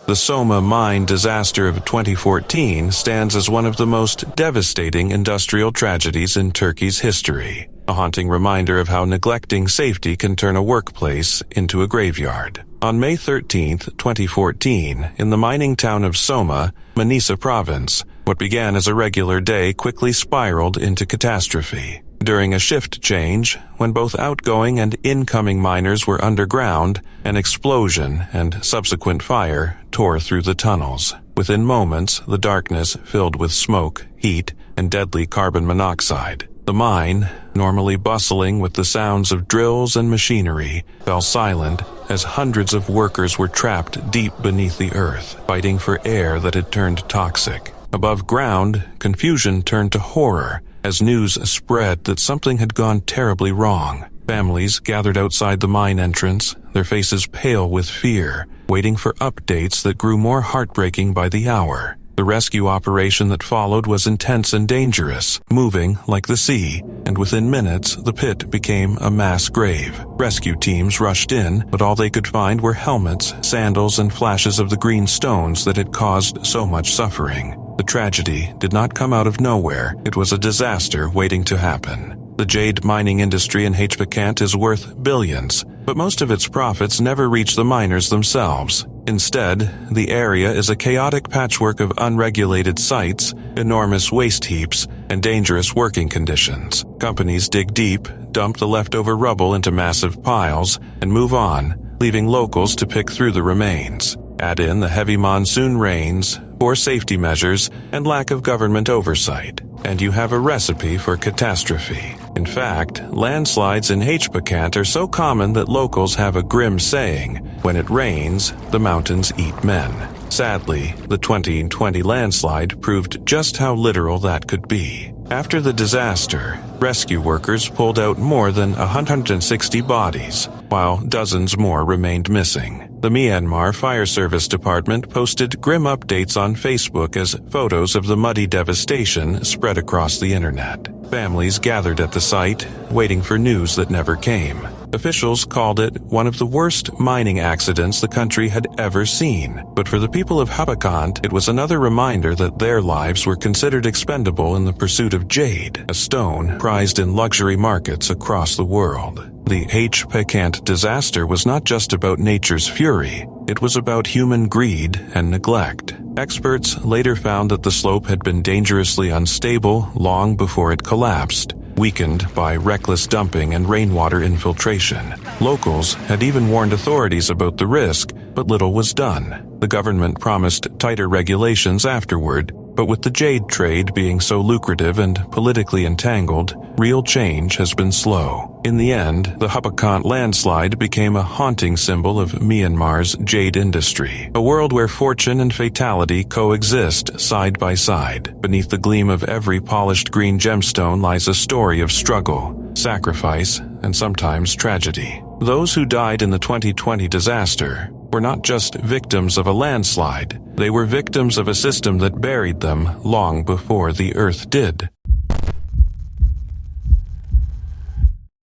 The Soma mine disaster of 2014 stands as one of the most devastating industrial tragedies in Turkey's history, a haunting reminder of how neglecting safety can turn a workplace into a graveyard. On May 13, 2014, in the mining town of Soma, Manisa province, what began as a regular day quickly spiraled into catastrophe. During a shift change, when both outgoing and incoming miners were underground, an explosion and subsequent fire tore through the tunnels. Within moments, the darkness filled with smoke, heat, and deadly carbon monoxide. The mine, normally bustling with the sounds of drills and machinery, fell silent as hundreds of workers were trapped deep beneath the earth, fighting for air that had turned toxic. Above ground, confusion turned to horror as news spread that something had gone terribly wrong. Families gathered outside the mine entrance, their faces pale with fear, waiting for updates that grew more heartbreaking by the hour. The rescue operation that followed was intense and dangerous, moving like the sea, and within minutes the pit became a mass grave. Rescue teams rushed in, but all they could find were helmets, sandals, and flashes of the green stones that had caused so much suffering. The tragedy did not come out of nowhere. It was a disaster waiting to happen. The jade mining industry in Hpakant is worth billions, but most of its profits never reach the miners themselves. Instead, the area is a chaotic patchwork of unregulated sites, enormous waste heaps, and dangerous working conditions. Companies dig deep, dump the leftover rubble into massive piles, and move on, leaving locals to pick through the remains. Add in the heavy monsoon rains, poor safety measures, and lack of government oversight, and you have a recipe for catastrophe. In fact, landslides in Hpakant are so common that locals have a grim saying, "When it rains, the mountains eat men." Sadly, the 2020 landslide proved just how literal that could be. After the disaster, rescue workers pulled out more than 160 bodies, while dozens more remained missing. The Myanmar Fire Service Department posted grim updates on Facebook as photos of the muddy devastation spread across the internet. Families gathered at the site, waiting for news that never came. Officials called it one of the worst mining accidents the country had ever seen. But for the people of Hpakant, it was another reminder that their lives were considered expendable in the pursuit of jade, a stone prized in luxury markets across the world. The Hpakant disaster was not just about nature's fury. It was about human greed and neglect. Experts later found that the slope had been dangerously unstable long before it collapsed, weakened by reckless dumping and rainwater infiltration. Locals had even warned authorities about the risk, but little was done. The government promised tighter regulations afterward, but with the jade trade being so lucrative and politically entangled, real change has been slow. In the end, the Hpakant landslide became a haunting symbol of Myanmar's jade industry, a world where fortune and fatality coexist side by side. Beneath the gleam of every polished green gemstone lies a story of struggle, sacrifice, and sometimes tragedy. Those who died in the 2020 disaster were not just victims of a landslide, they were victims of a system that buried them long before the earth did.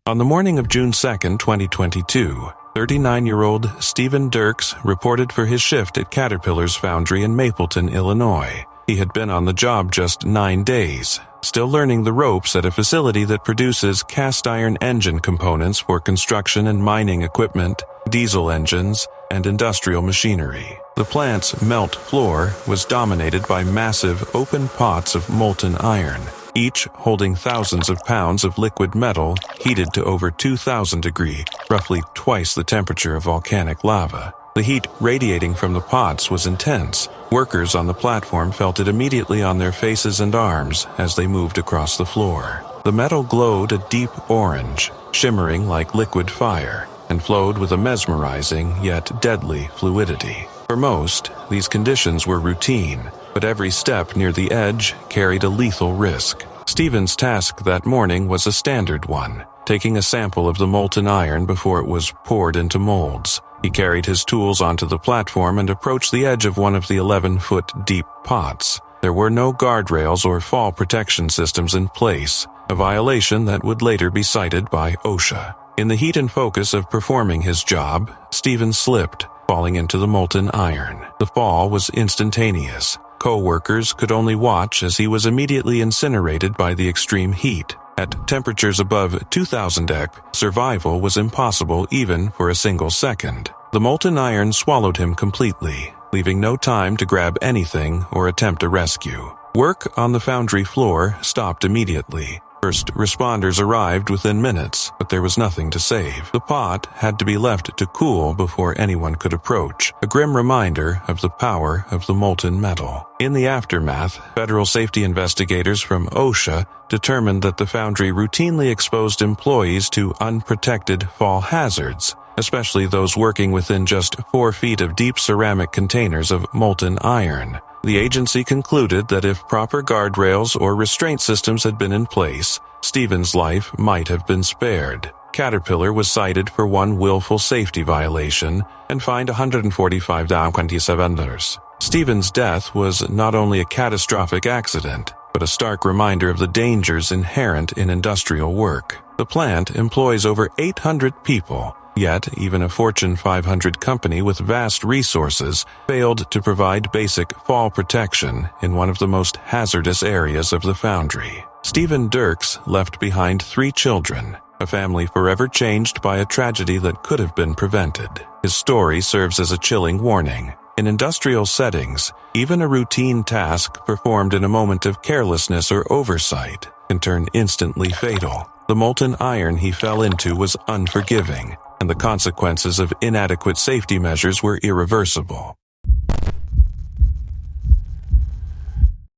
On the morning of June 2, 2022, 39-year-old Stephen Dirks reported for his shift at Caterpillar's Foundry in Mapleton, Illinois. He had been on the job just 9 days, still learning the ropes at a facility that produces cast-iron engine components for construction and mining equipment, diesel engines, and industrial machinery. The plant's melt floor was dominated by massive open pots of molten iron, each holding thousands of pounds of liquid metal heated to over 2,000 degrees, roughly twice the temperature of volcanic lava. The heat radiating from the pots was intense. Workers on the platform felt it immediately on their faces and arms as they moved across the floor. The metal glowed a deep orange, shimmering like liquid fire, and flowed with a mesmerizing yet deadly fluidity. For most, these conditions were routine, but every step near the edge carried a lethal risk. Stephen's task that morning was a standard one, taking a sample of the molten iron before it was poured into molds. He carried his tools onto the platform and approached the edge of one of the 11-foot deep pots. There were no guardrails or fall protection systems in place, a violation that would later be cited by OSHA. In the heat and focus of performing his job, Stephen slipped, falling into the molten iron. The fall was instantaneous. Co-workers could only watch as he was immediately incinerated by the extreme heat. At temperatures above 2000 degrees, survival was impossible even for a single second. The molten iron swallowed him completely, leaving no time to grab anything or attempt a rescue. Work on the foundry floor stopped immediately. First responders arrived within minutes, but there was nothing to save. The pot had to be left to cool before anyone could approach, a grim reminder of the power of the molten metal. In the aftermath, federal safety investigators from OSHA determined that the foundry routinely exposed employees to unprotected fall hazards, especially those working within just 4 feet of deep ceramic containers of molten iron. The agency concluded that if proper guardrails or restraint systems had been in place, Stephen's life might have been spared. Caterpillar was cited for one willful safety violation and fined $145,27. Stephen's death was not only a catastrophic accident, but a stark reminder of the dangers inherent in industrial work. The plant employs over 800 people. Yet, even a Fortune 500 company with vast resources failed to provide basic fall protection in one of the most hazardous areas of the foundry. Stephen Dirks left behind 3 children, a family forever changed by a tragedy that could have been prevented. His story serves as a chilling warning. In industrial settings, even a routine task performed in a moment of carelessness or oversight can turn instantly fatal. The molten iron he fell into was unforgiving, and the consequences of inadequate safety measures were irreversible.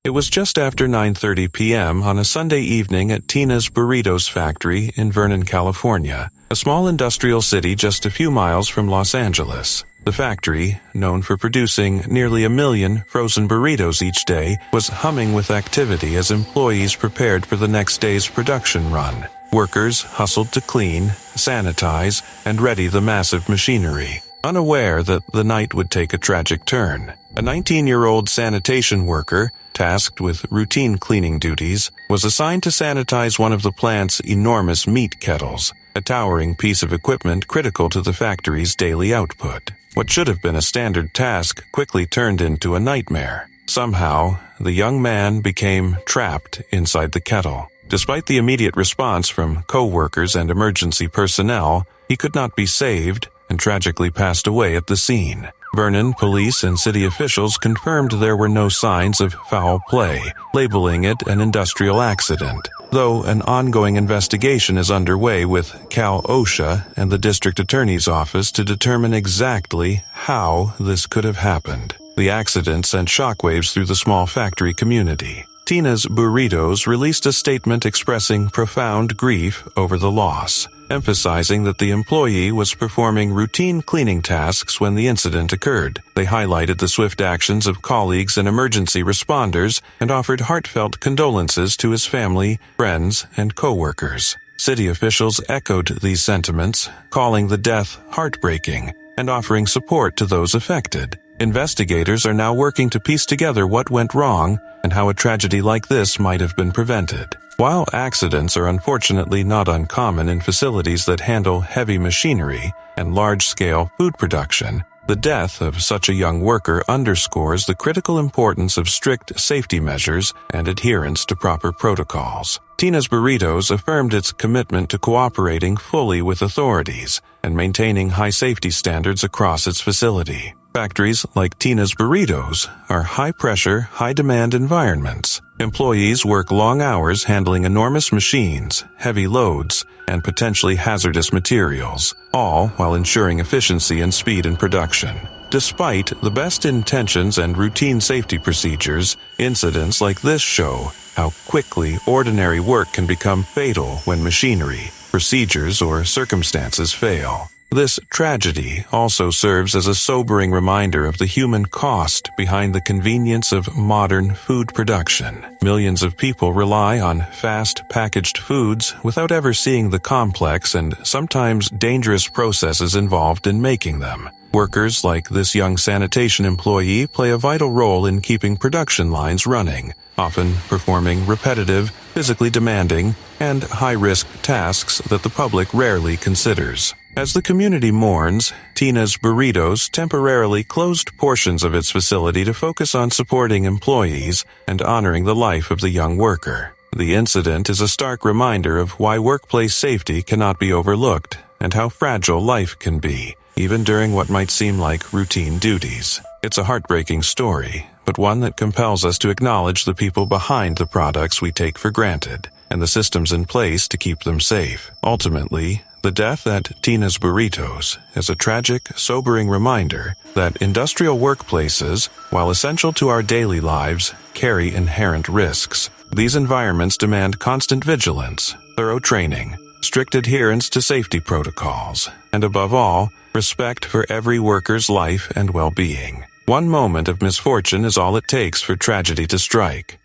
It was just after 9:30 p.m. on a Sunday evening at Tina's Burritos factory in Vernon, California, a small industrial city just a few miles from Los Angeles. The factory, known for producing nearly 1 million frozen burritos each day, was humming with activity as employees prepared for the next day's production run. Workers hustled to clean, sanitize, and ready the massive machinery, unaware that the night would take a tragic turn. A 19-year-old sanitation worker, tasked with routine cleaning duties, was assigned to sanitize one of the plant's enormous meat kettles, a towering piece of equipment critical to the factory's daily output. What should have been a standard task quickly turned into a nightmare. Somehow, the young man became trapped inside the kettle. Despite the immediate response from co-workers and emergency personnel, he could not be saved and tragically passed away at the scene. Vernon police and city officials confirmed there were no signs of foul play, labeling it an industrial accident, though an ongoing investigation is underway with Cal OSHA and the district attorney's office to determine exactly how this could have happened. The accident sent shockwaves through the small factory community. Tina's Burritos released a statement expressing profound grief over the loss, emphasizing that the employee was performing routine cleaning tasks when the incident occurred. They highlighted the swift actions of colleagues and emergency responders and offered heartfelt condolences to his family, friends, and co-workers. City officials echoed these sentiments, calling the death heartbreaking and offering support to those affected. Investigators are now working to piece together what went wrong and how a tragedy like this might have been prevented. While accidents are unfortunately not uncommon in facilities that handle heavy machinery and large-scale food production, the death of such a young worker underscores the critical importance of strict safety measures and adherence to proper protocols. Tina's Burritos affirmed its commitment to cooperating fully with authorities and maintaining high safety standards across its facility. Factories like Tina's Burritos are high-pressure, high-demand environments. Employees work long hours handling enormous machines, heavy loads, and potentially hazardous materials, all while ensuring efficiency and speed in production. Despite the best intentions and routine safety procedures, incidents like this show how quickly ordinary work can become fatal when machinery, procedures, or circumstances fail. This tragedy also serves as a sobering reminder of the human cost behind the convenience of modern food production. Millions of people rely on fast packaged foods without ever seeing the complex and sometimes dangerous processes involved in making them. Workers like this young sanitation employee play a vital role in keeping production lines running, often performing repetitive, physically demanding, and high-risk tasks that the public rarely considers. As the community mourns, Tina's Burritos temporarily closed portions of its facility to focus on supporting employees and honoring the life of the young worker. The incident is a stark reminder of why workplace safety cannot be overlooked and how fragile life can be, even during what might seem like routine duties. It's a heartbreaking story, but one that compels us to acknowledge the people behind the products we take for granted and the systems in place to keep them safe. Ultimately, the death at Tina's Burritos is a tragic, sobering reminder that industrial workplaces, while essential to our daily lives, carry inherent risks. These environments demand constant vigilance, thorough training, strict adherence to safety protocols, and above all, respect for every worker's life and well-being. One moment of misfortune is all it takes for tragedy to strike.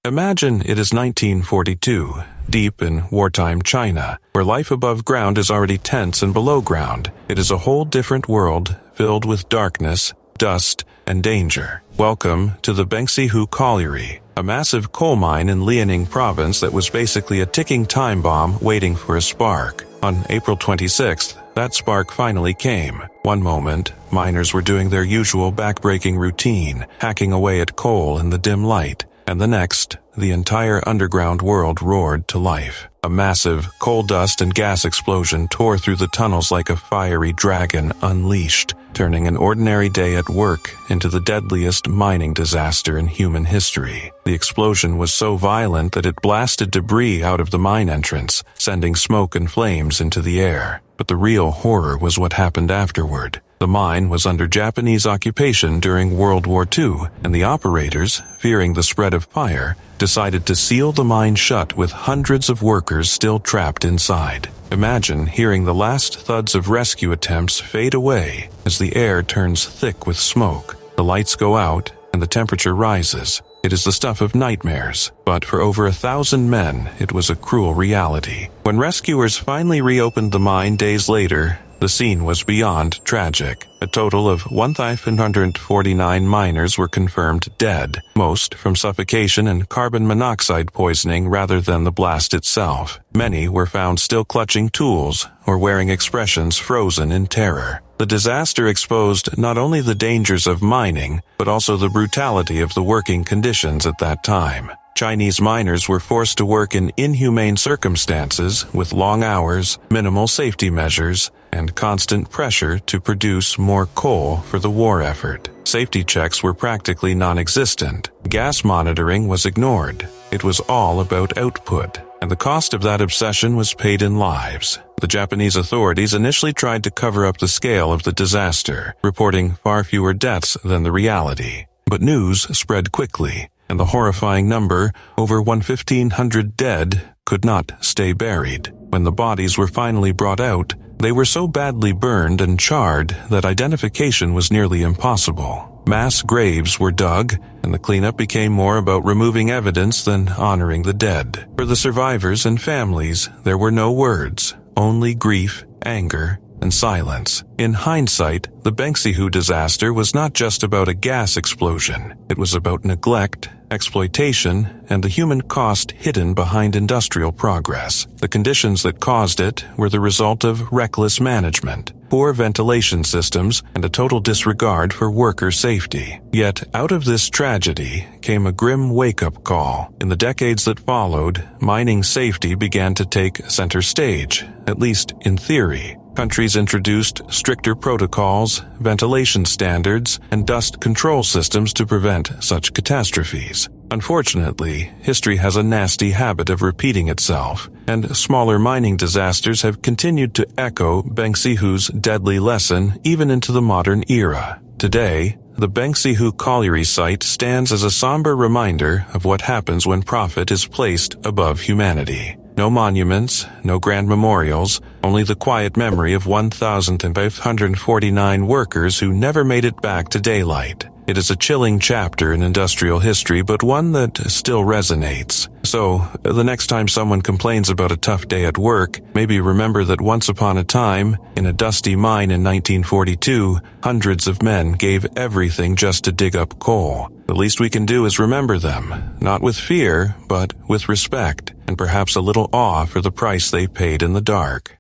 Imagine it is 1942, deep in wartime China, where life above ground is already tense and below ground. It is a whole different world, filled with darkness, dust, and danger. Welcome to the Benxihu Colliery, a massive coal mine in Liaoning province that was basically a ticking time bomb waiting for a spark. On April 26th, that spark finally came. One moment, miners were doing their usual back-breaking routine, hacking away at coal in the dim light. And the next, the entire underground world roared to life. A massive coal dust and gas explosion tore through the tunnels like a fiery dragon unleashed, turning an ordinary day at work into the deadliest mining disaster in human history. The explosion was so violent that it blasted debris out of the mine entrance, sending smoke and flames into the air. But the real horror was what happened afterward. The mine was under Japanese occupation during World War II, and the operators, fearing the spread of fire, decided to seal the mine shut with hundreds of workers still trapped inside. Imagine hearing the last thuds of rescue attempts fade away as the air turns thick with smoke. The lights go out and the temperature rises. It is the stuff of nightmares, but for over 1,000 men, it was a cruel reality. When rescuers finally reopened the mine days later, the scene was beyond tragic. A total of 1,549 miners were confirmed dead, most from suffocation and carbon monoxide poisoning rather than the blast itself. Many were found still clutching tools or wearing expressions frozen in terror. The disaster exposed not only the dangers of mining, but also the brutality of the working conditions at that time. Chinese miners were forced to work in inhumane circumstances with long hours, minimal safety measures, and constant pressure to produce more coal for the war effort. Safety checks were practically non-existent. Gas monitoring was ignored. It was all about output, and the cost of that obsession was paid in lives. The Japanese authorities initially tried to cover up the scale of the disaster, reporting far fewer deaths than the reality. But news spread quickly, and the horrifying number, over 1,500 dead, could not stay buried. When the bodies were finally brought out, they were so badly burned and charred that identification was nearly impossible. Mass graves were dug, and the cleanup became more about removing evidence than honoring the dead. For the survivors and families, there were no words, only grief, anger, and silence. In hindsight, the Benxihu disaster was not just about a gas explosion. It was about neglect, exploitation, and the human cost hidden behind industrial progress. The conditions that caused it were the result of reckless management, poor ventilation systems, and a total disregard for worker safety. Yet, out of this tragedy came a grim wake-up call. In the decades that followed, mining safety began to take center stage, at least in theory. Countries introduced stricter protocols, ventilation standards, and dust control systems to prevent such catastrophes. Unfortunately, history has a nasty habit of repeating itself, and smaller mining disasters have continued to echo Benxihu's deadly lesson even into the modern era. Today, the Benxihu Colliery site stands as a somber reminder of what happens when profit is placed above humanity. No monuments, no grand memorials, only the quiet memory of 1,549 workers who never made it back to daylight. It is a chilling chapter in industrial history, but one that still resonates, So, the next time someone complains about a tough day at work, maybe remember that once upon a time, in a dusty mine in 1942, hundreds of men gave everything just to dig up coal. The least we can do is remember them, not with fear, but with respect, and perhaps a little awe for the price they paid in the dark.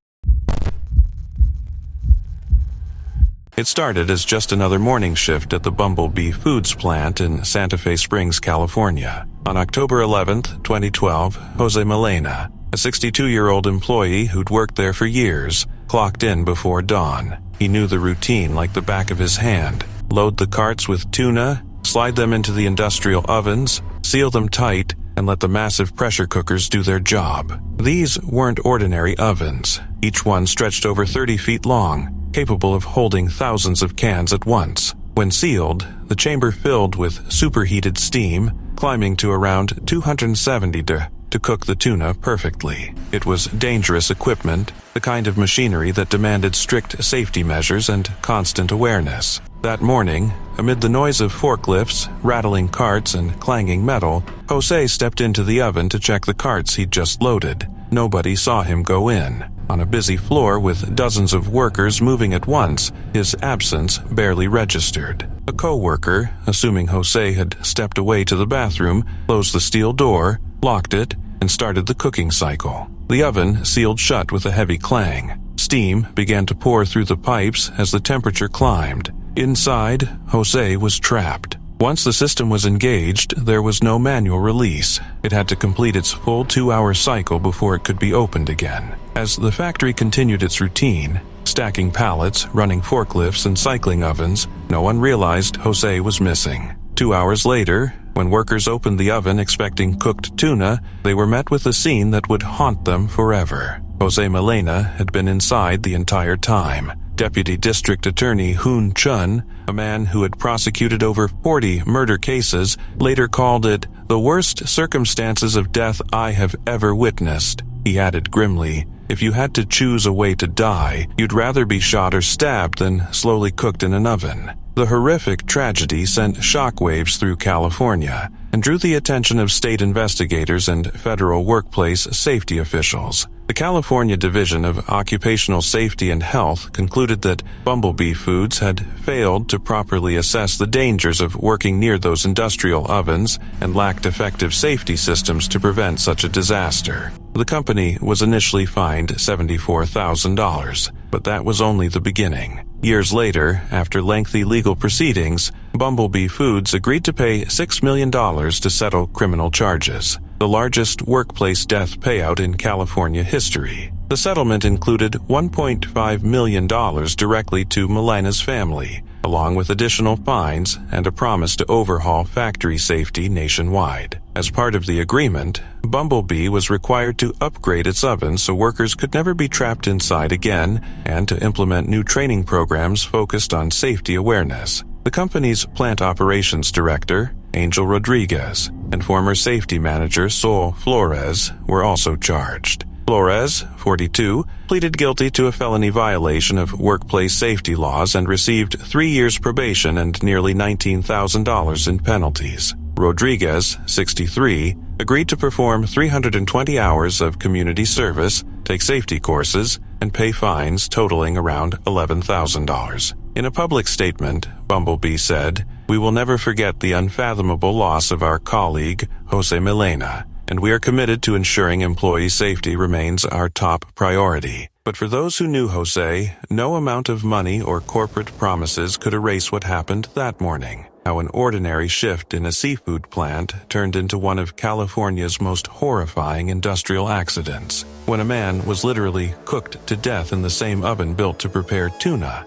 It started as just another morning shift at the Bumblebee Foods plant in Santa Fe Springs, California. On October 11, 2012, Jose Melena, a 62-year-old employee who'd worked there for years, clocked in before dawn. He knew the routine like the back of his hand. Load the carts with tuna, slide them into the industrial ovens, seal them tight, and let the massive pressure cookers do their job. These weren't ordinary ovens, each one stretched over 30 feet long, capable of holding thousands of cans at once. When sealed, the chamber filled with superheated steam, climbing to around 270 to cook the tuna perfectly. It was dangerous equipment, the kind of machinery that demanded strict safety measures and constant awareness. That morning, amid the noise of forklifts, rattling carts, and clanging metal, Jose stepped into the oven to check the carts he'd just loaded. Nobody saw him go in. On a busy floor with dozens of workers moving at once, his absence barely registered. A co-worker, assuming Jose had stepped away to the bathroom, closed the steel door, locked it, and started the cooking cycle. The oven sealed shut with a heavy clang. Steam began to pour through the pipes as the temperature climbed. Inside, Jose was trapped. Once the system was engaged, there was no manual release. It had to complete its full 2-hour cycle before it could be opened again. As the factory continued its routine, stacking pallets, running forklifts, and cycling ovens, no one realized Jose was missing. 2 hours later, when workers opened the oven expecting cooked tuna, they were met with a scene that would haunt them forever. Jose Melena had been inside the entire time. Deputy District Attorney Hoon Chun, a man who had prosecuted over 40 murder cases, later called it the worst circumstances of death I have ever witnessed. He added grimly, "If you had to choose a way to die, you'd rather be shot or stabbed than slowly cooked in an oven." The horrific tragedy sent shockwaves through California and drew the attention of state investigators and federal workplace safety officials. The California Division of Occupational Safety and Health concluded that Bumblebee Foods had failed to properly assess the dangers of working near those industrial ovens and lacked effective safety systems to prevent such a disaster. The company was initially fined $74,000, but that was only the beginning. Years later, after lengthy legal proceedings, Bumblebee Foods agreed to pay $6 million to settle criminal charges, the largest workplace death payout in California history. The settlement included $1.5 million directly to Melena's family, along with additional fines and a promise to overhaul factory safety nationwide. As part of the agreement, Bumblebee was required to upgrade its oven so workers could never be trapped inside again, and to implement new training programs focused on safety awareness. The company's plant operations director, Angel Rodriguez, and former safety manager Sol Flores were also charged. Flores, 42, pleaded guilty to a felony violation of workplace safety laws and received 3 years probation and nearly $19,000 in penalties. Rodriguez, 63, agreed to perform 320 hours of community service, take safety courses, and pay fines totaling around $11,000. In a public statement, Bumblebee said, "We will never forget the unfathomable loss of our colleague, Jose Melena, and we are committed to ensuring employee safety remains our top priority." But for those who knew Jose, no amount of money or corporate promises could erase what happened that morning. How an ordinary shift in a seafood plant turned into one of California's most horrifying industrial accidents, when a man was literally cooked to death in the same oven built to prepare tuna.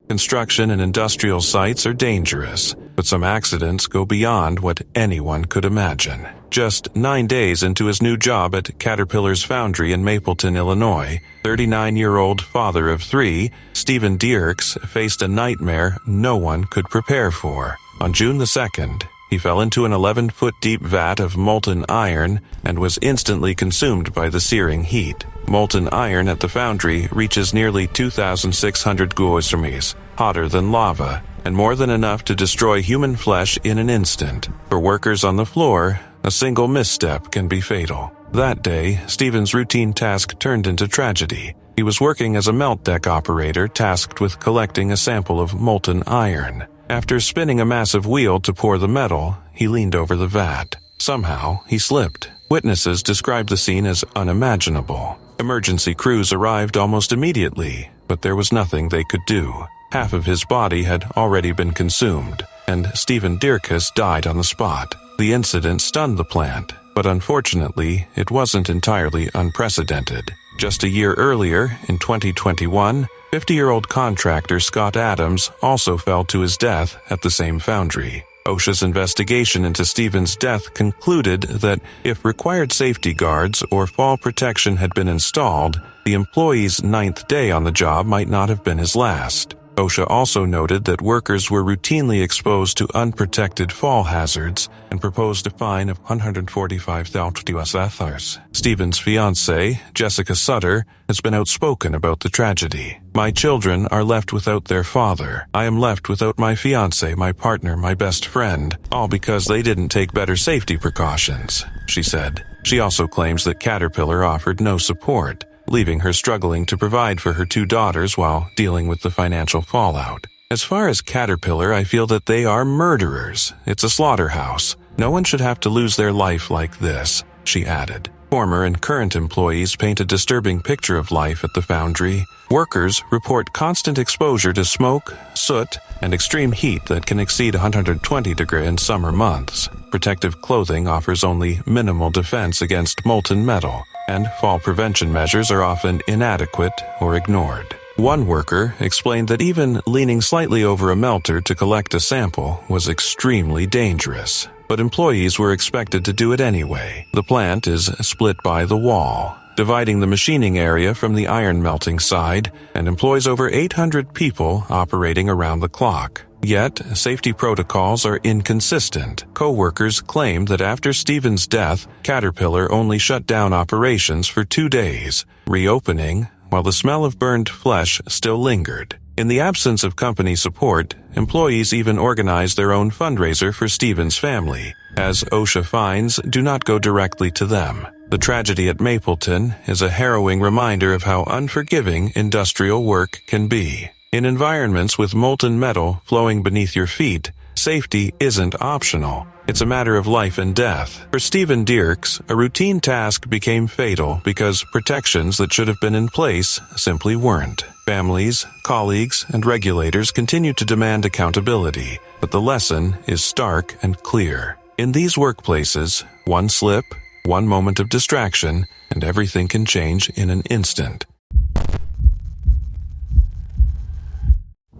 Construction and industrial sites are dangerous, but some accidents go beyond what anyone could imagine. Just 9 days into his new job at Caterpillar's Foundry in Mapleton, Illinois, 39-year-old father of 3, Stephen Dierks, faced a nightmare no one could prepare for. On June the 2nd, he fell into an 11-foot-deep vat of molten iron and was instantly consumed by the searing heat. Molten iron at the foundry reaches nearly 2,600 Courrieres, hotter than lava. and more than enough to destroy human flesh in an instant. For workers on the floor, a single misstep can be fatal. That day, Stephen's routine task turned into tragedy. He was working as a melt deck operator tasked with collecting a sample of molten iron. After spinning a massive wheel to pour the metal, he leaned over the vat. Somehow, he slipped. Witnesses described the scene as unimaginable. Emergency crews arrived almost immediately, but there was nothing they could do. Half of his body had already been consumed, and Stephen Dierkes died on the spot. The incident stunned the plant, but unfortunately, it wasn't entirely unprecedented. Just a year earlier, in 2021, 50-year-old contractor Scott Adams also fell to his death at the same foundry. OSHA's investigation into Stephen's death concluded that if required safety guards or fall protection had been installed, the employee's 9th day on the job might not have been his last. OSHA also noted that workers were routinely exposed to unprotected fall hazards and proposed a fine of $145,000. Stephen's fiancée, Jessica Sutter, has been outspoken about the tragedy. "My children are left without their father. I am left without my fiancé, my partner, my best friend, all because they didn't take better safety precautions," she said. She also claims that Caterpillar offered no support, leaving her struggling to provide for her 2 daughters while dealing with the financial fallout. "As far as Caterpillar, I feel that they are murderers. It's a slaughterhouse. No one should have to lose their life like this," she added. Former and current employees paint a disturbing picture of life at the foundry. Workers report constant exposure to smoke, soot, and extreme heat that can exceed 120 degrees in summer months. Protective clothing offers only minimal defense against molten metal, and fall prevention measures are often inadequate or ignored. One worker explained that even leaning slightly over a melter to collect a sample was extremely dangerous, but employees were expected to do it anyway. The plant is split by the wall, dividing the machining area from the iron melting side, and employs over 800 people operating around the clock. Yet, safety protocols are inconsistent. Co-workers claim that after Stephen's death, Caterpillar only shut down operations for 2 days, reopening while the smell of burned flesh still lingered. In the absence of company support, employees even organized their own fundraiser for Stephen's family, as OSHA fines do not go directly to them. The tragedy at Mapleton is a harrowing reminder of how unforgiving industrial work can be. In environments with molten metal flowing beneath your feet, safety isn't optional. It's a matter of life and death. For Stephen Dierkes, a routine task became fatal because protections that should have been in place simply weren't. Families, colleagues, and regulators continue to demand accountability, but the lesson is stark and clear. In these workplaces, one slip, one moment of distraction, and everything can change in an instant.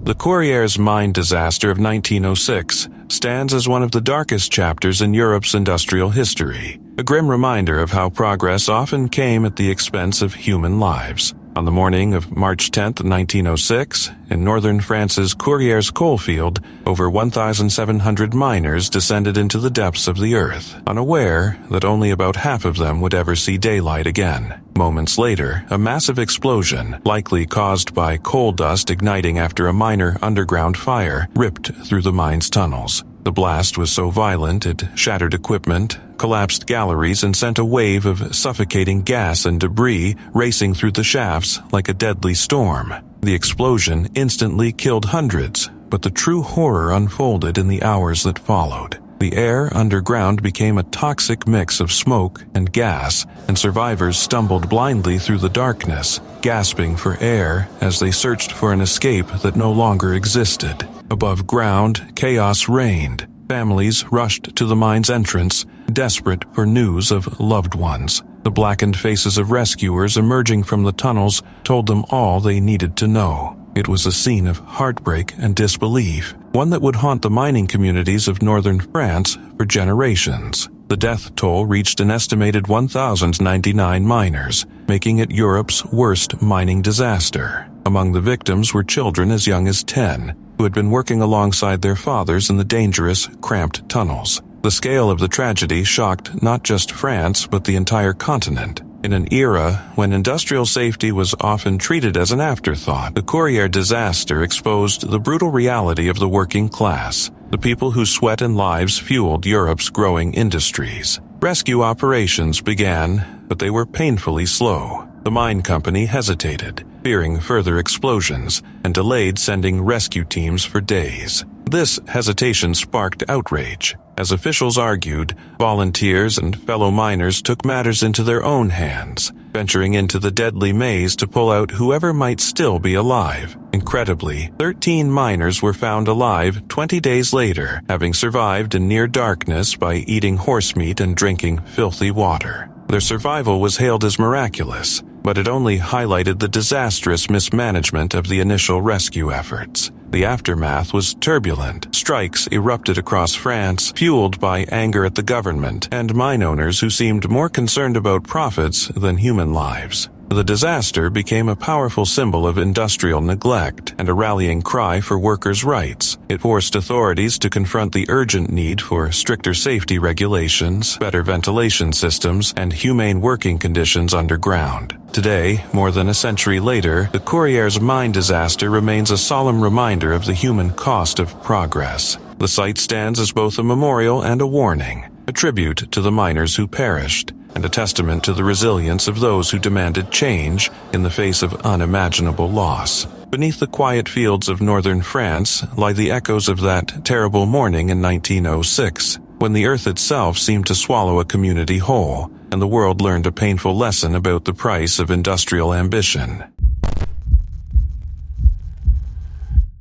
The Courrieres mine disaster of 1906 stands as one of the darkest chapters in Europe's industrial history, a grim reminder of how progress often came at the expense of human lives. On the morning of March 10, 1906, in northern France's Courrieres coalfield, over 1,700 miners descended into the depths of the earth, unaware that only about half of them would ever see daylight again. Moments later, a massive explosion, likely caused by coal dust igniting after a minor underground fire, ripped through the mine's tunnels. The blast was so violent it shattered equipment, collapsed galleries, and sent a wave of suffocating gas and debris racing through the shafts like a deadly storm. The explosion instantly killed hundreds, but the true horror unfolded in the hours that followed. The air underground became a toxic mix of smoke and gas, and survivors stumbled blindly through the darkness, gasping for air as they searched for an escape that no longer existed. Above ground, chaos reigned. Families rushed to the mine's entrance, desperate for news of loved ones. The blackened faces of rescuers emerging from the tunnels told them all they needed to know. It was a scene of heartbreak and disbelief, one that would haunt the mining communities of northern France for generations. The death toll reached an estimated 1,099 miners, making it Europe's worst mining disaster. Among the victims were children as young as 10, who had been working alongside their fathers in the dangerous, cramped tunnels. The scale of the tragedy shocked not just France but the entire continent. In an era when industrial safety was often treated as an afterthought, the Courrieres disaster exposed the brutal reality of the working class, the people whose sweat and lives fueled Europe's growing industries. Rescue operations began, but they were painfully slow. The mine company hesitated, fearing further explosions, and delayed sending rescue teams for days. This hesitation sparked outrage. As officials argued, volunteers and fellow miners took matters into their own hands, venturing into the deadly maze to pull out whoever might still be alive. Incredibly, 13 miners were found alive 20 days later, having survived in near darkness by eating horse meat and drinking filthy water. Their survival was hailed as miraculous, but it only highlighted the disastrous mismanagement of the initial rescue efforts. The aftermath was turbulent. Strikes erupted across France, fueled by anger at the government and mine owners who seemed more concerned about profits than human lives. The disaster became a powerful symbol of industrial neglect and a rallying cry for workers' rights. It forced authorities to confront the urgent need for stricter safety regulations, better ventilation systems, and humane working conditions underground. Today, more than a century later, the Courrieres mine disaster remains a solemn reminder of the human cost of progress. The site stands as both a memorial and a warning, a tribute to the miners who perished, and a testament to the resilience of those who demanded change in the face of unimaginable loss. Beneath the quiet fields of northern France lie the echoes of that terrible morning in 1906, when the earth itself seemed to swallow a community whole, and the world learned a painful lesson about the price of industrial ambition.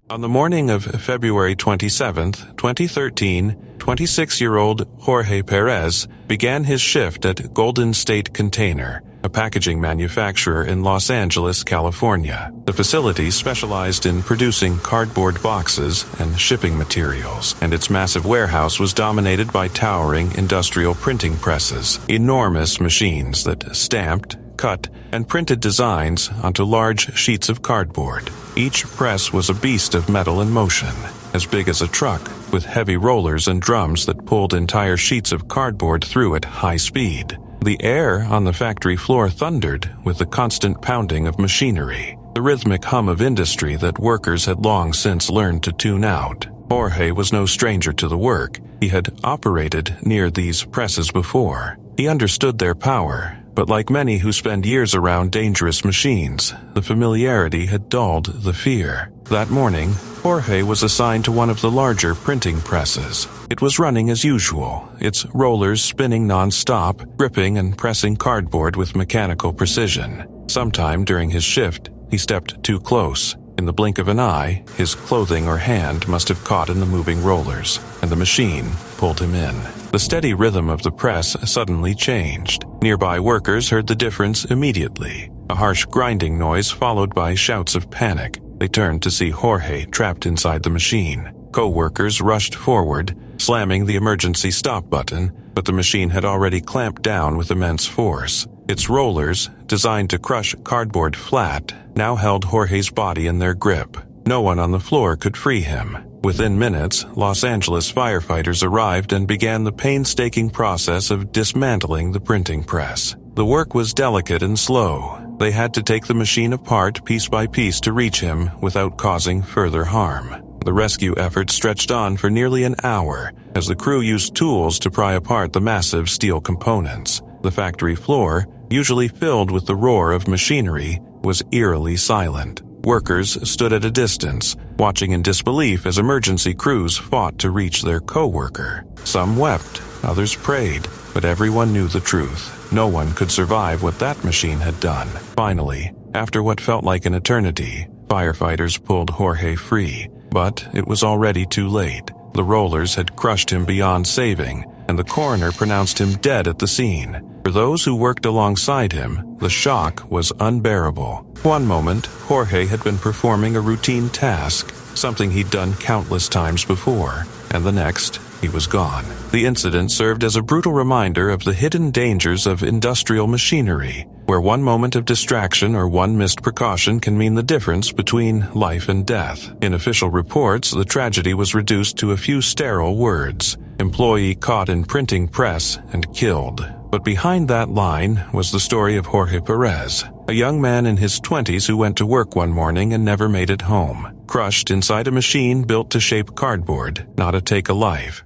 On the morning of February 27, 2013, 26-year-old Jorge Perez began his shift at Golden State Container, a packaging manufacturer in Los Angeles, California. The facility specialized in producing cardboard boxes and shipping materials, and its massive warehouse was dominated by towering industrial printing presses, enormous machines that stamped, cut, and printed designs onto large sheets of cardboard. Each press was a beast of metal in motion, as big as a truck, with heavy rollers and drums that pulled entire sheets of cardboard through at high speed. The air on the factory floor thundered with the constant pounding of machinery, the rhythmic hum of industry that workers had long since learned to tune out. Jorge was no stranger to the work. He had operated near these presses before. He understood their power, but like many who spend years around dangerous machines, the familiarity had dulled the fear. That morning, Jorge was assigned to one of the larger printing presses. It was running as usual, its rollers spinning non-stop, gripping and pressing cardboard with mechanical precision. Sometime during his shift, he stepped too close. In the blink of an eye, his clothing or hand must have caught in the moving rollers, and the machine pulled him in. The steady rhythm of the press suddenly changed. Nearby workers heard the difference immediately. A harsh grinding noise followed by shouts of panic. They turned to see Jorge trapped inside the machine. Co-workers rushed forward, slamming the emergency stop button, but the machine had already clamped down with immense force. Its rollers, designed to crush cardboard flat, now held Jorge's body in their grip. No one on the floor could free him. Within minutes, Los Angeles firefighters arrived and began the painstaking process of dismantling the printing press. The work was delicate and slow. They had to take the machine apart piece by piece to reach him without causing further harm. The rescue effort stretched on for nearly an hour as the crew used tools to pry apart the massive steel components. The factory floor, usually filled with the roar of machinery, was eerily silent. Workers stood at a distance, watching in disbelief as emergency crews fought to reach their co-worker. Some wept, others prayed, but everyone knew the truth. No one could survive what that machine had done. Finally, after what felt like an eternity, firefighters pulled Jorge free, but it was already too late. The rollers had crushed him beyond saving, and the coroner pronounced him dead at the scene. For those who worked alongside him, the shock was unbearable. One moment, Jorge had been performing a routine task, something he'd done countless times before, and the next, he was gone. The incident served as a brutal reminder of the hidden dangers of industrial machinery, where one moment of distraction or one missed precaution can mean the difference between life and death. In official reports, the tragedy was reduced to a few sterile words: employee caught in printing press and killed. But behind that line was the story of Courrieres, a young man in his 20s who went to work one morning and never made it home, crushed inside a machine built to shape cardboard, not to take a life.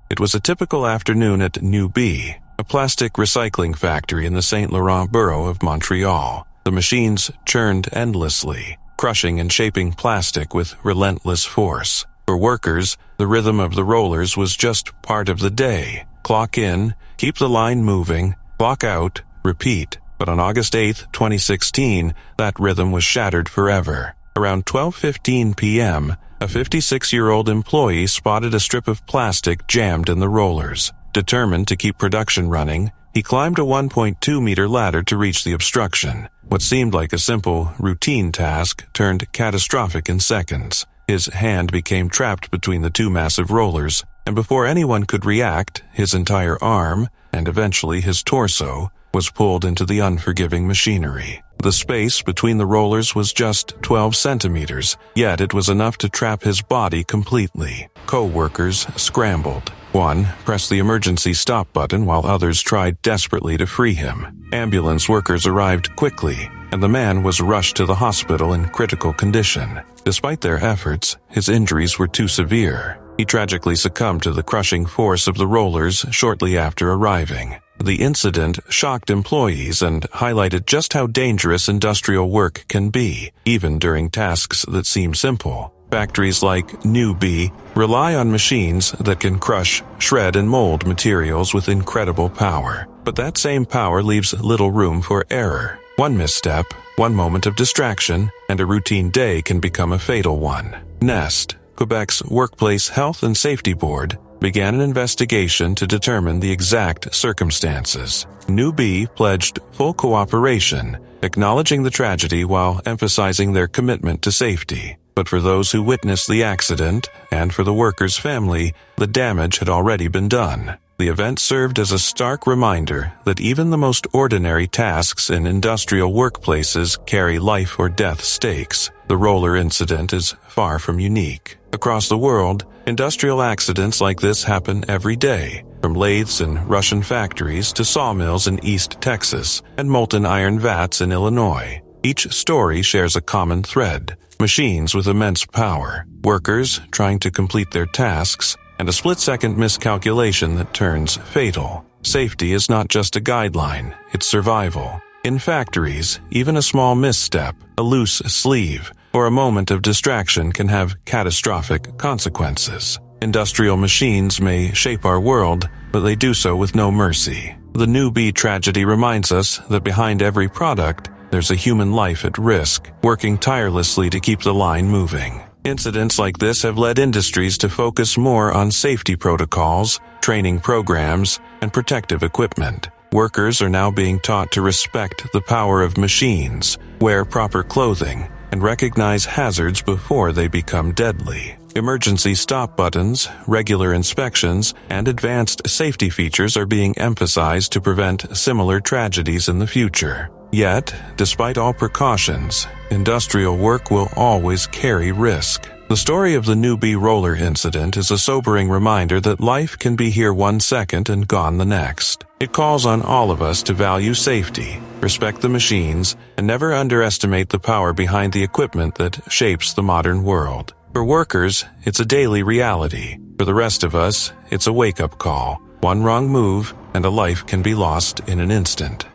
It was a typical afternoon at New B, a plastic recycling factory in the Saint Laurent borough of Montreal. The machines churned endlessly, crushing and shaping plastic with relentless force. For workers, the rhythm of the rollers was just part of the day. Clock in, keep the line moving, clock out, repeat. But on August 8, 2016, that rhythm was shattered forever. Around 12:15 p.m., a 56-year-old employee spotted a strip of plastic jammed in the rollers. Determined to keep production running, he climbed a 1.2-meter ladder to reach the obstruction. What seemed like a simple, routine task turned catastrophic in seconds. His hand became trapped between the two massive rollers, and before anyone could react, his entire arm, and eventually his torso, was pulled into the unforgiving machinery. The space between the rollers was just 12 centimeters, yet it was enough to trap his body completely. Co-workers scrambled. One pressed the emergency stop button while others tried desperately to free him. Ambulance workers arrived quickly, and the man was rushed to the hospital in critical condition. Despite their efforts, his injuries were too severe. He tragically succumbed to the crushing force of the rollers shortly after arriving. The incident shocked employees and highlighted just how dangerous industrial work can be, even during tasks that seem simple. Factories like New B rely on machines that can crush, shred, and mold materials with incredible power. But that same power leaves little room for error. One misstep, one moment of distraction, and a routine day can become a fatal one. NEST, Quebec's Workplace Health and Safety Board, began an investigation to determine the exact circumstances. New B pledged full cooperation, acknowledging the tragedy while emphasizing their commitment to safety. But for those who witnessed the accident, and for the worker's family, the damage had already been done. The event served as a stark reminder that even the most ordinary tasks in industrial workplaces carry life or death stakes. The roller incident is far from unique. Across the world, industrial accidents like this happen every day, from lathes in Russian factories to sawmills in East Texas and molten iron vats in Illinois. Each story shares a common thread: machines with immense power, workers trying to complete their tasks, and a split-second miscalculation that turns fatal. Safety is not just a guideline, it's survival. In factories, even a small misstep, a loose sleeve, or a moment of distraction can have catastrophic consequences. Industrial machines may shape our world, but they do so with no mercy. The New B tragedy reminds us that behind every product, there's a human life at risk, working tirelessly to keep the line moving. Incidents like this have led industries to focus more on safety protocols, training programs, and protective equipment. Workers are now being taught to respect the power of machines, wear proper clothing, and recognize hazards before they become deadly. Emergency stop buttons, regular inspections, and advanced safety features are being emphasized to prevent similar tragedies in the future. Yet, despite all precautions, industrial work will always carry risk. The story of the New B roller incident is a sobering reminder that life can be here one second and gone the next. It calls on all of us to value safety, respect the machines, and never underestimate the power behind the equipment that shapes the modern world. For workers, it's a daily reality. For the rest of us, it's a wake-up call. One wrong move, and a life can be lost in an instant.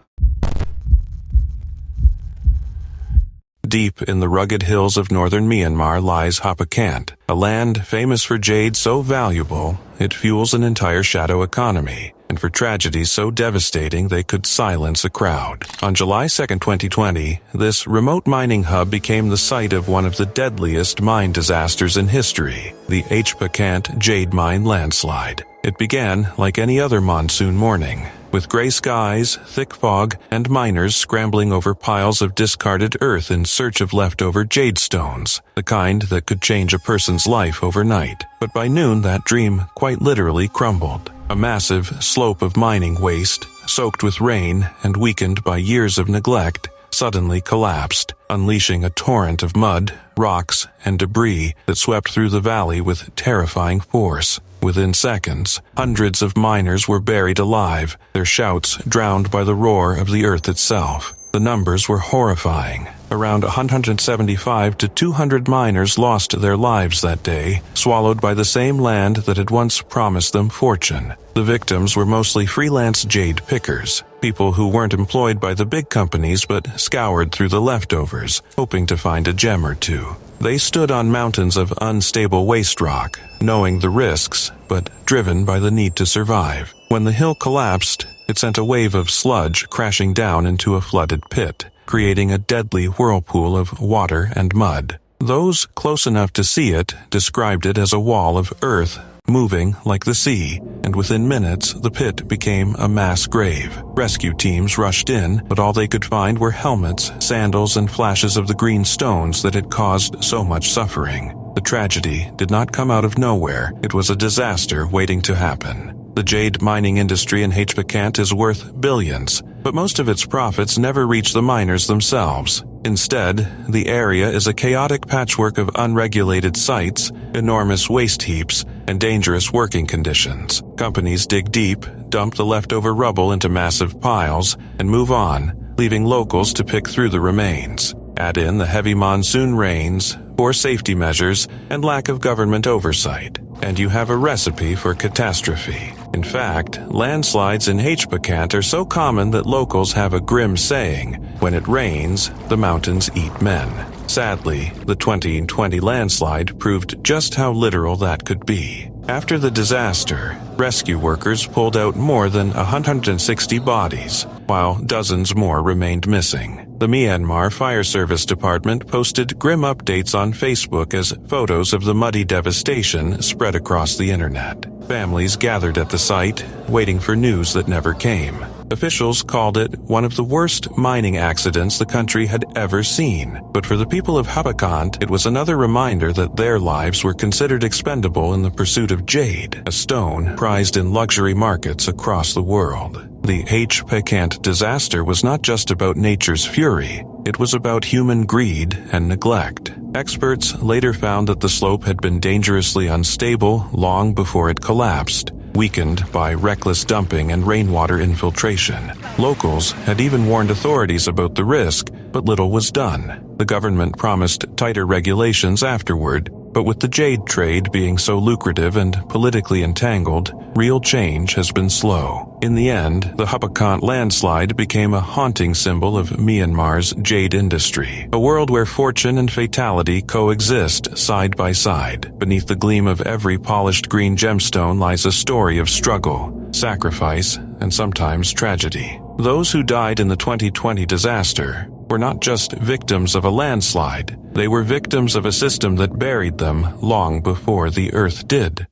Deep in the rugged hills of northern Myanmar lies Hapakant, a land famous for jade so valuable it fuels an entire shadow economy, and for tragedies so devastating they could silence a crowd. On July 2, 2020, this remote mining hub became the site of one of the deadliest mine disasters in history, the Hapakant Jade Mine landslide. It began like any other monsoon morning, with gray skies, thick fog, and miners scrambling over piles of discarded earth in search of leftover jade stones, the kind that could change a person's life overnight. But by noon, that dream quite literally crumbled. A massive slope of mining waste, soaked with rain and weakened by years of neglect, suddenly collapsed, unleashing a torrent of mud, rocks, and debris that swept through the valley with terrifying force. Within seconds, hundreds of miners were buried alive, their shouts drowned by the roar of the earth itself. The numbers were horrifying. Around 175 to 200 miners lost their lives that day, swallowed by the same land that had once promised them fortune. The victims were mostly freelance jade pickers, people who weren't employed by the big companies but scoured through the leftovers, hoping to find a gem or two. They stood on mountains of unstable waste rock, knowing the risks, but driven by the need to survive. When the hill collapsed, it sent a wave of sludge crashing down into a flooded pit, creating a deadly whirlpool of water and mud. Those close enough to see it described it as a wall of earth moving like the sea, and within minutes the pit became a mass grave. Rescue teams rushed in, but all they could find were helmets, sandals, and flashes of the green stones that had caused so much suffering. The tragedy did not come out of nowhere. It was a disaster waiting to happen. The jade mining industry in Hpakant is worth billions, but most of its profits never reach the miners themselves. Instead, the area is a chaotic patchwork of unregulated sites, enormous waste heaps, and dangerous working conditions. Companies dig deep, dump the leftover rubble into massive piles, and move on, leaving locals to pick through the remains. Add in the heavy monsoon rains, poor safety measures, and lack of government oversight, and you have a recipe for catastrophe. In fact, landslides in Hpakant are so common that locals have a grim saying, "When it rains, the mountains eat men." Sadly, the 2020 landslide proved just how literal that could be. After the disaster, rescue workers pulled out more than 160 bodies, while dozens more remained missing. The Myanmar Fire Service Department posted grim updates on Facebook as photos of the muddy devastation spread across the internet. Families gathered at the site, waiting for news that never came. Officials called it one of the worst mining accidents the country had ever seen. But for the people of Hpakant, it was another reminder that their lives were considered expendable in the pursuit of jade, a stone prized in luxury markets across the world. The Hpakant disaster was not just about nature's fury. It was about human greed and neglect. Experts later found that the slope had been dangerously unstable long before it collapsed, weakened by reckless dumping and rainwater infiltration. Locals had even warned authorities about the risk, but little was done. The government promised tighter regulations afterward, but with the jade trade being so lucrative and politically entangled, real change has been slow. In the end, the Hpakant landslide became a haunting symbol of Myanmar's jade industry, a world where fortune and fatality coexist side by side. Beneath the gleam of every polished green gemstone lies a story of struggle, sacrifice, and sometimes tragedy. Those who died in the 2020 disaster were not just victims of a landslide, they were victims of a system that buried them long before the earth did.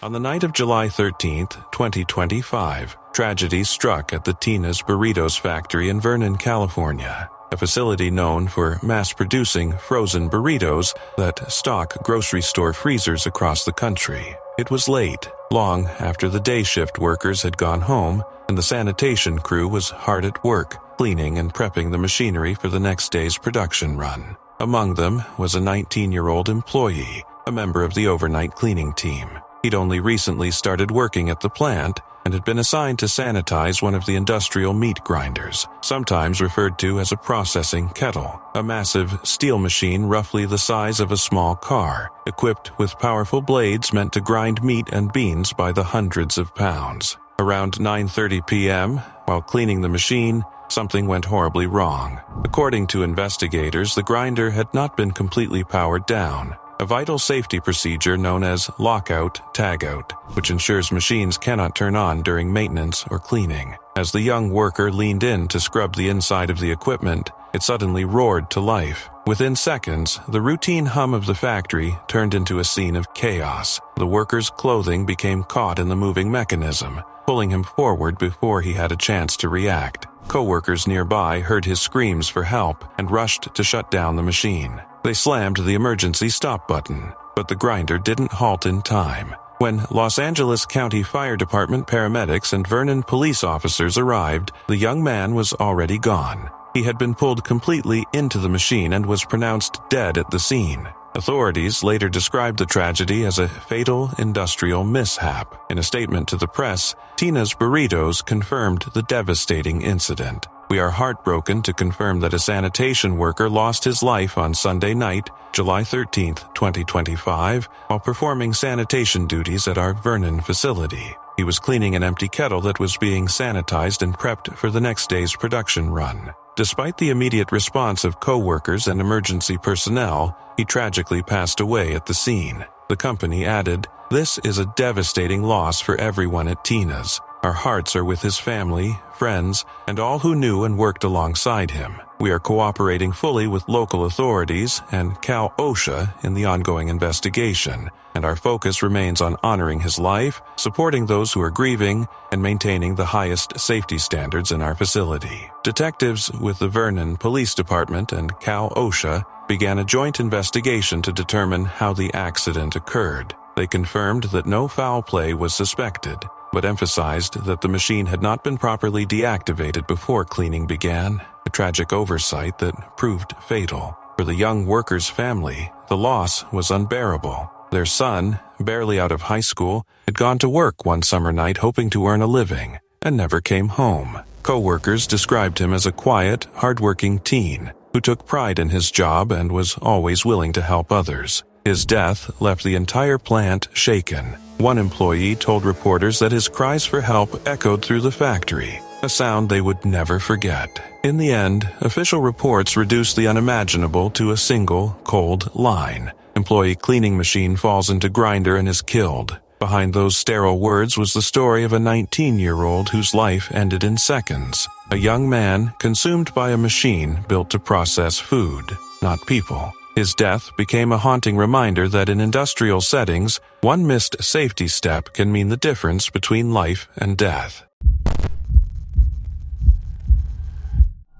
On the night of July 13th, 2025, tragedy struck at the Tina's Burritos factory in Vernon, California, a facility known for mass-producing frozen burritos that stock grocery store freezers across the country. It was late, long after the day shift workers had gone home, and the sanitation crew was hard at work, cleaning and prepping the machinery for the next day's production run. Among them was a 19-year-old employee, a member of the overnight cleaning team. He'd only recently started working at the plant and had been assigned to sanitize one of the industrial meat grinders, sometimes referred to as a processing kettle, a massive steel machine roughly the size of a small car, equipped with powerful blades meant to grind meat and beans by the hundreds of pounds. Around 9:30 p.m., while cleaning the machine, something went horribly wrong. According to investigators, the grinder had not been completely powered down, a vital safety procedure known as lockout-tagout, which ensures machines cannot turn on during maintenance or cleaning. As the young worker leaned in to scrub the inside of the equipment, it suddenly roared to life. Within seconds, the routine hum of the factory turned into a scene of chaos. The worker's clothing became caught in the moving mechanism, pulling him forward before he had a chance to react. Co-workers nearby heard his screams for help and rushed to shut down the machine. They slammed the emergency stop button, but the grinder didn't halt in time. When Los Angeles County Fire Department paramedics and Vernon police officers arrived, the young man was already gone. He had been pulled completely into the machine and was pronounced dead at the scene. Authorities later described the tragedy as a fatal industrial mishap. In a statement to the press, Tina's Burritos confirmed the devastating incident. "We are heartbroken to confirm that a sanitation worker lost his life on Sunday night, July 13, 2025, while performing sanitation duties at our Vernon facility. He was cleaning an empty kettle that was being sanitized and prepped for the next day's production run. Despite the immediate response of co-workers and emergency personnel, he tragically passed away at the scene." The company added, "This is a devastating loss for everyone at Tina's. Our hearts are with his family, friends, and all who knew and worked alongside him. We are cooperating fully with local authorities and Cal OSHA in the ongoing investigation, and our focus remains on honoring his life, supporting those who are grieving, and maintaining the highest safety standards in our facility." Detectives with the Vernon Police Department and Cal OSHA began a joint investigation to determine how the accident occurred. They confirmed that no foul play was suspected, but emphasized that the machine had not been properly deactivated before cleaning began, a tragic oversight that proved fatal. For the young worker's family, the loss was unbearable. Their son, barely out of high school, had gone to work one summer night hoping to earn a living, and never came home. Co-workers described him as a quiet, hardworking teen who took pride in his job and was always willing to help others. His death left the entire plant shaken. One employee told reporters that his cries for help echoed through the factory, a sound they would never forget. In the end, official reports reduced the unimaginable to a single, cold line. Employee cleaning machine falls into grinder and is killed. Behind those sterile words was the story of a 19-year-old whose life ended in seconds. A young man consumed by a machine built to process food, not people. His death became a haunting reminder that in industrial settings, one missed safety step can mean the difference between life and death.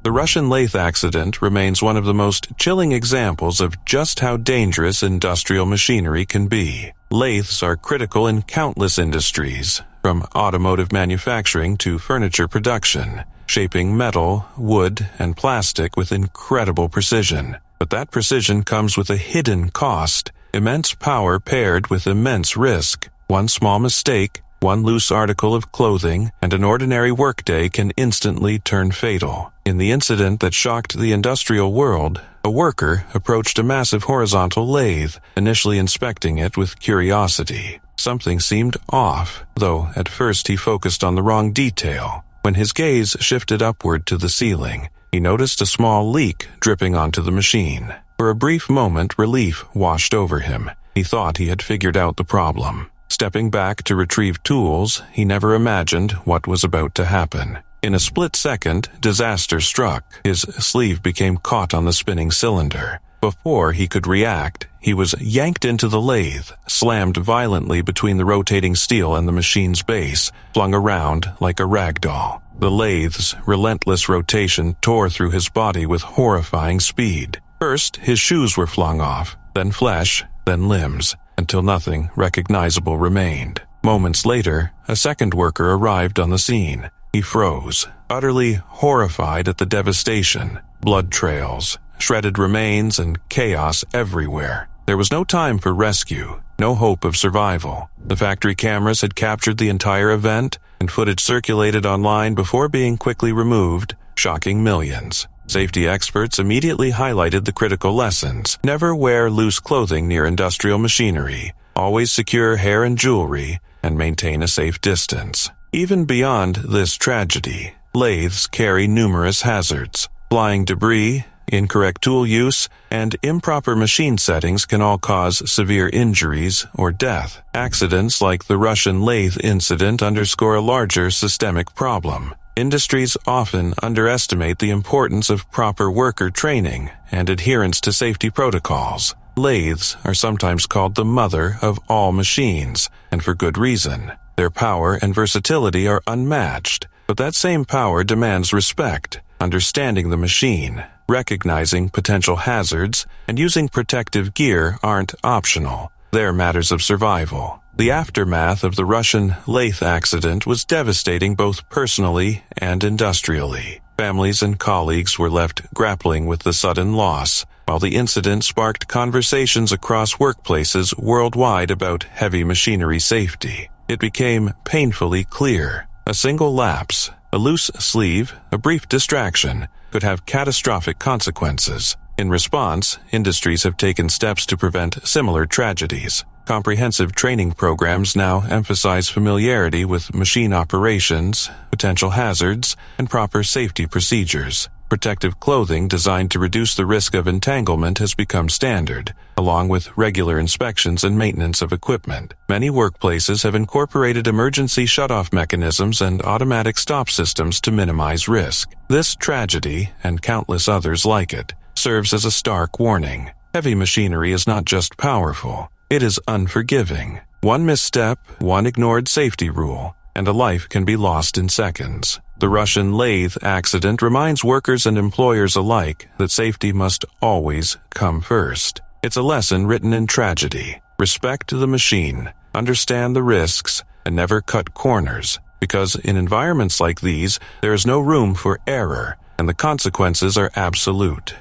The Russian lathe accident remains one of the most chilling examples of just how dangerous industrial machinery can be. Lathes are critical in countless industries, from automotive manufacturing to furniture production, shaping metal, wood, and plastic with incredible precision. But that precision comes with a hidden cost, immense power paired with immense risk. One small mistake, one loose article of clothing, and an ordinary workday can instantly turn fatal. In the incident that shocked the industrial world, a worker approached a massive horizontal lathe, initially inspecting it with curiosity. Something seemed off, though at first he focused on the wrong detail. When his gaze shifted upward to the ceiling, he noticed a small leak dripping onto the machine. For a brief moment, relief washed over him. He thought he had figured out the problem. Stepping back to retrieve tools, he never imagined what was about to happen. In a split second, disaster struck. His sleeve became caught on the spinning cylinder. Before he could react, he was yanked into the lathe, slammed violently between the rotating steel and the machine's base, flung around like a rag doll. The lathe's relentless rotation tore through his body with horrifying speed. First, his shoes were flung off, then flesh, then limbs, until nothing recognizable remained. Moments later, a second worker arrived on the scene. He froze, utterly horrified at the devastation. Blood trails, shredded remains, and chaos everywhere. There was no time for rescue, no hope of survival. The factory cameras had captured the entire event, and footage circulated online before being quickly removed, shocking millions. Safety experts immediately highlighted the critical lessons. Never wear loose clothing near industrial machinery. Always secure hair and jewelry, and maintain a safe distance. Even beyond this tragedy, lathes carry numerous hazards. Flying debris, incorrect tool use, and improper machine settings can all cause severe injuries or death. Accidents like the Russian lathe incident underscore a larger systemic problem. Industries often underestimate the importance of proper worker training and adherence to safety protocols. Lathes are sometimes called the mother of all machines, and for good reason. Their power and versatility are unmatched, but that same power demands respect, understanding the machine, recognizing potential hazards, and using protective gear aren't optional. They're matters of survival. The aftermath of the Russian lathe accident was devastating both personally and industrially. Families and colleagues were left grappling with the sudden loss, While the incident sparked conversations across workplaces worldwide about heavy machinery safety, it became painfully clear. A single lapse, a loose sleeve, a brief distraction could have catastrophic consequences. In response, industries have taken steps to prevent similar tragedies. Comprehensive training programs now emphasize familiarity with machine operations, potential hazards, and proper safety procedures. Protective clothing designed to reduce the risk of entanglement has become standard, along with regular inspections and maintenance of equipment. Many workplaces have incorporated emergency shutoff mechanisms and automatic stop systems to minimize risk. This tragedy, and countless others like it, serves as a stark warning. Heavy machinery is not just powerful, it is unforgiving. One misstep, one ignored safety rule, and a life can be lost in seconds. The Russian lathe accident reminds workers and employers alike that safety must always come first. It's a lesson written in tragedy. Respect the machine, understand the risks, and never cut corners, because in environments like these, there is no room for error, and the consequences are absolute.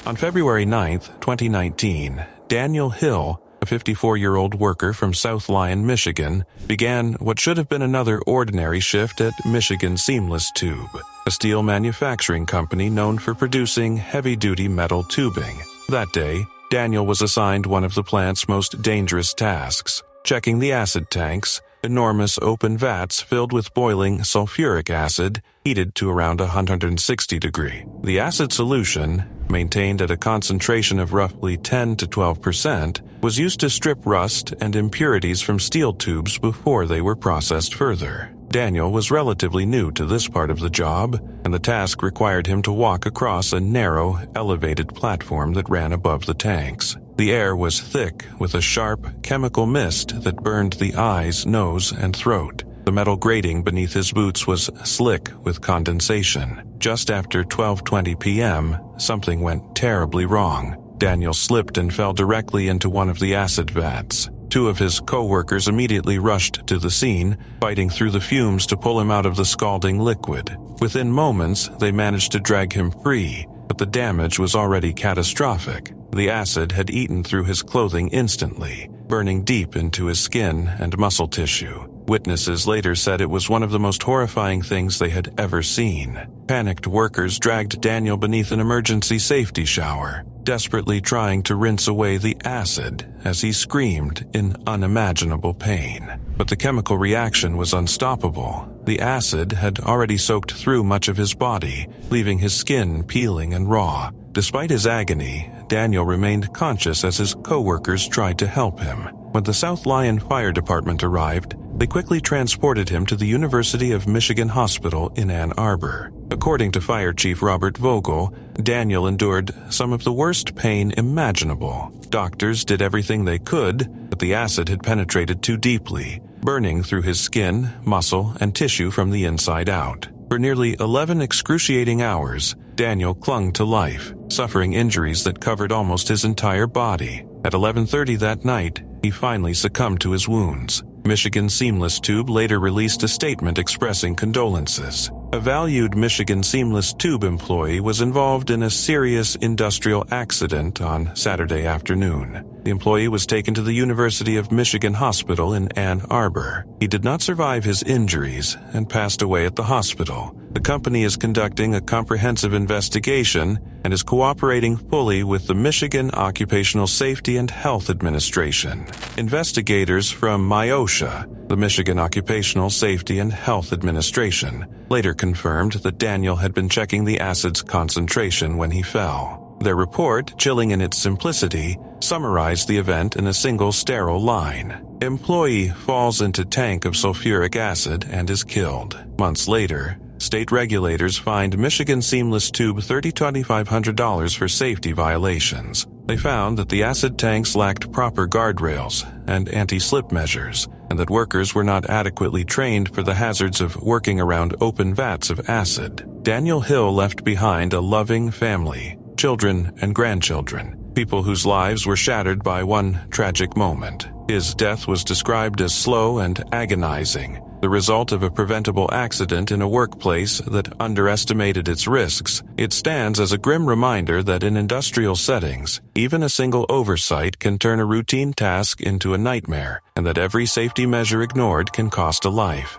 On February 9, 2019, Daniel Hill, a 54-year-old worker from South Lyon, Michigan, began what should have been another ordinary shift at Michigan Seamless Tube, a steel manufacturing company known for producing heavy-duty metal tubing. That day, Daniel was assigned one of the plant's most dangerous tasks, checking the acid tanks, enormous open vats filled with boiling sulfuric acid, heated to around 160 degrees. The acid solution, maintained at a concentration of roughly 10 to 12%, was used to strip rust and impurities from steel tubes before they were processed further. Daniel was relatively new to this part of the job, and the task required him to walk across a narrow, elevated platform that ran above the tanks. The air was thick with a sharp, chemical mist that burned the eyes, nose, and throat. The metal grating beneath his boots was slick with condensation. Just after 12:20 p.m., something went terribly wrong. Daniel slipped and fell directly into one of the acid vats. Two of his co-workers immediately rushed to the scene, fighting through the fumes to pull him out of the scalding liquid. Within moments, they managed to drag him free, but the damage was already catastrophic. The acid had eaten through his clothing instantly, burning deep into his skin and muscle tissue. Witnesses later said it was one of the most horrifying things they had ever seen. Panicked workers dragged Daniel beneath an emergency safety shower, desperately trying to rinse away the acid as he screamed in unimaginable pain. But the chemical reaction was unstoppable. The acid had already soaked through much of his body, leaving his skin peeling and raw. Despite his agony, Daniel remained conscious as his co-workers tried to help him. When the South Lyon Fire Department arrived, they quickly transported him to the University of Michigan Hospital in Ann Arbor. According to Fire Chief Robert Vogel, Daniel endured some of the worst pain imaginable. Doctors did everything they could, but the acid had penetrated too deeply, burning through his skin, muscle, and tissue from the inside out. For nearly 11 excruciating hours, Daniel clung to life, suffering injuries that covered almost his entire body. At 11:30 that night, he finally succumbed to his wounds. Michigan Seamless Tube later released a statement expressing condolences. A valued Michigan Seamless Tube employee was involved in a serious industrial accident on Saturday afternoon. The employee was taken to the University of Michigan Hospital in Ann Arbor. He did not survive his injuries and passed away at the hospital. The company is conducting a comprehensive investigation and is cooperating fully with the Michigan Occupational Safety and Health Administration. Investigators from MIOSHA, the Michigan Occupational Safety and Health Administration, later confirmed that Daniel had been checking the acid's concentration when he fell. Their report, chilling in its simplicity, summarized the event in a single sterile line. Employee falls into tank of sulfuric acid and is killed. Months later, state regulators fined Michigan Seamless Tube $2,500 for safety violations. They found that the acid tanks lacked proper guardrails and anti-slip measures, and that workers were not adequately trained for the hazards of working around open vats of acid. Daniel Hill left behind a loving family, children and grandchildren, people whose lives were shattered by one tragic moment. His death was described as slow and agonizing, the result of a preventable accident in a workplace that underestimated its risks. It stands as a grim reminder that in industrial settings, even a single oversight can turn a routine task into a nightmare, and that every safety measure ignored can cost a life.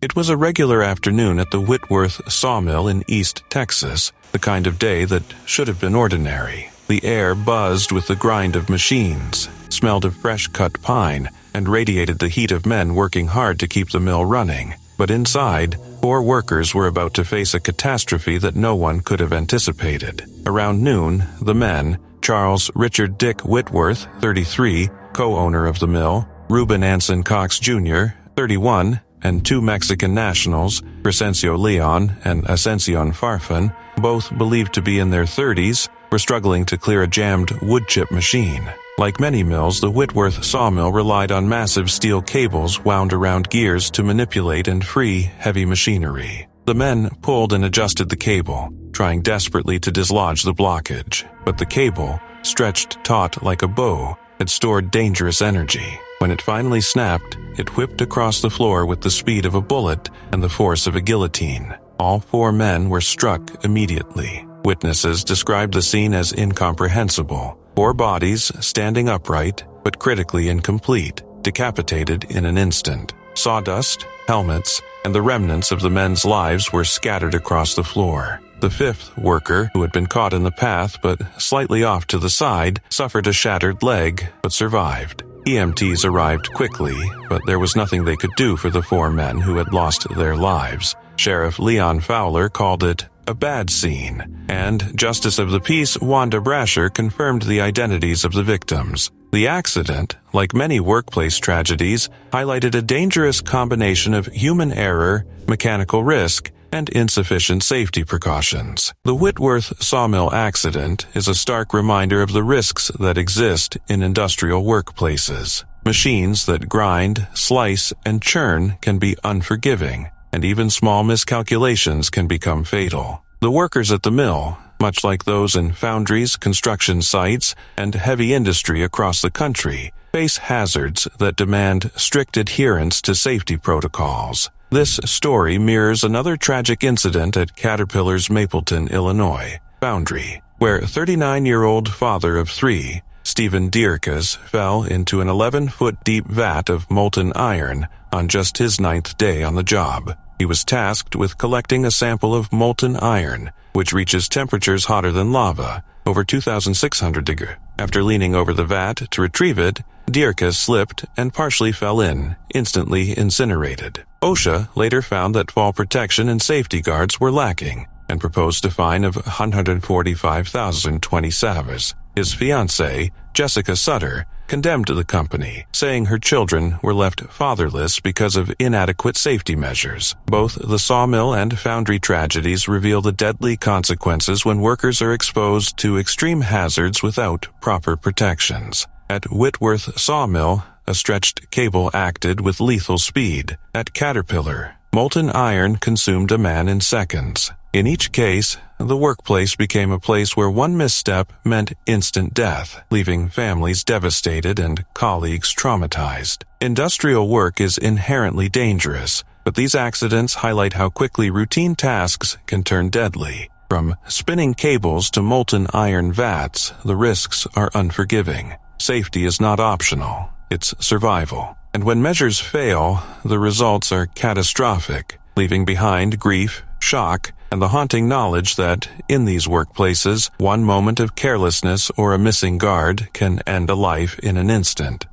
It was a regular afternoon at the Whitworth Sawmill in East Texas, the kind of day that should have been ordinary. The air buzzed with the grind of machines, smelled of fresh-cut pine, and radiated the heat of men working hard to keep the mill running. But inside, 4 workers were about to face a catastrophe that no one could have anticipated. Around noon, the men, Charles Richard Dick Whitworth, 33, co-owner of the mill, Reuben Anson Cox Jr., 31, and 2 Mexican nationals, Crescencio Leon and Ascension Farfan, both believed to be in their 30s, were struggling to clear a jammed wood chip machine. Like many mills, the Whitworth sawmill relied on massive steel cables wound around gears to manipulate and free heavy machinery. The men pulled and adjusted the cable, trying desperately to dislodge the blockage. But the cable, stretched taut like a bow, had stored dangerous energy. When it finally snapped, it whipped across the floor with the speed of a bullet and the force of a guillotine. All 4 men were struck immediately. Witnesses described the scene as incomprehensible. 4 bodies standing upright, but critically incomplete, decapitated in an instant. Sawdust, helmets, and the remnants of the men's lives were scattered across the floor. The 5th worker, who had been caught in the path but slightly off to the side, suffered a shattered leg but survived. EMTs arrived quickly, but there was nothing they could do for the 4 men who had lost their lives. Sheriff Leon Fowler called it a bad scene, and Justice of the Peace Wanda Brasher confirmed the identities of the victims. The accident, like many workplace tragedies, highlighted a dangerous combination of human error, mechanical risk, and insufficient safety precautions. The Whitworth sawmill accident is a stark reminder of the risks that exist in industrial workplaces. Machines that grind, slice, and churn can be unforgiving, and even small miscalculations can become fatal. The workers at the mill, much like those in foundries, construction sites, and heavy industry across the country, face hazards that demand strict adherence to safety protocols. This story mirrors another tragic incident at Caterpillar's Mapleton, Illinois, Foundry, where 39-year-old father of 3, Stephen Dierkes, fell into an 11-foot-deep vat of molten iron on just his 9th day on the job. He was tasked with collecting a sample of molten iron, which reaches temperatures hotter than lava, over 2,600 degrees. After leaning over the vat to retrieve it, Dierkes slipped and partially fell in, instantly incinerated. OSHA later found that fall protection and safety guards were lacking and proposed a fine of $145,027. His fiancée, Jessica Sutter, condemned the company, saying her children were left fatherless because of inadequate safety measures. Both the sawmill and foundry tragedies reveal the deadly consequences when workers are exposed to extreme hazards without proper protections. At Whitworth Sawmill, a stretched cable acted with lethal speed. At Caterpillar, molten iron consumed a man in seconds. In each case, the workplace became a place where one misstep meant instant death, leaving families devastated and colleagues traumatized. Industrial work is inherently dangerous, but these accidents highlight how quickly routine tasks can turn deadly. From spinning cables to molten iron vats, the risks are unforgiving. Safety is not optional, it's survival. And when measures fail, the results are catastrophic, leaving behind grief, shock, and the haunting knowledge that, in these workplaces, one moment of carelessness or a missing guard can end a life in an instant.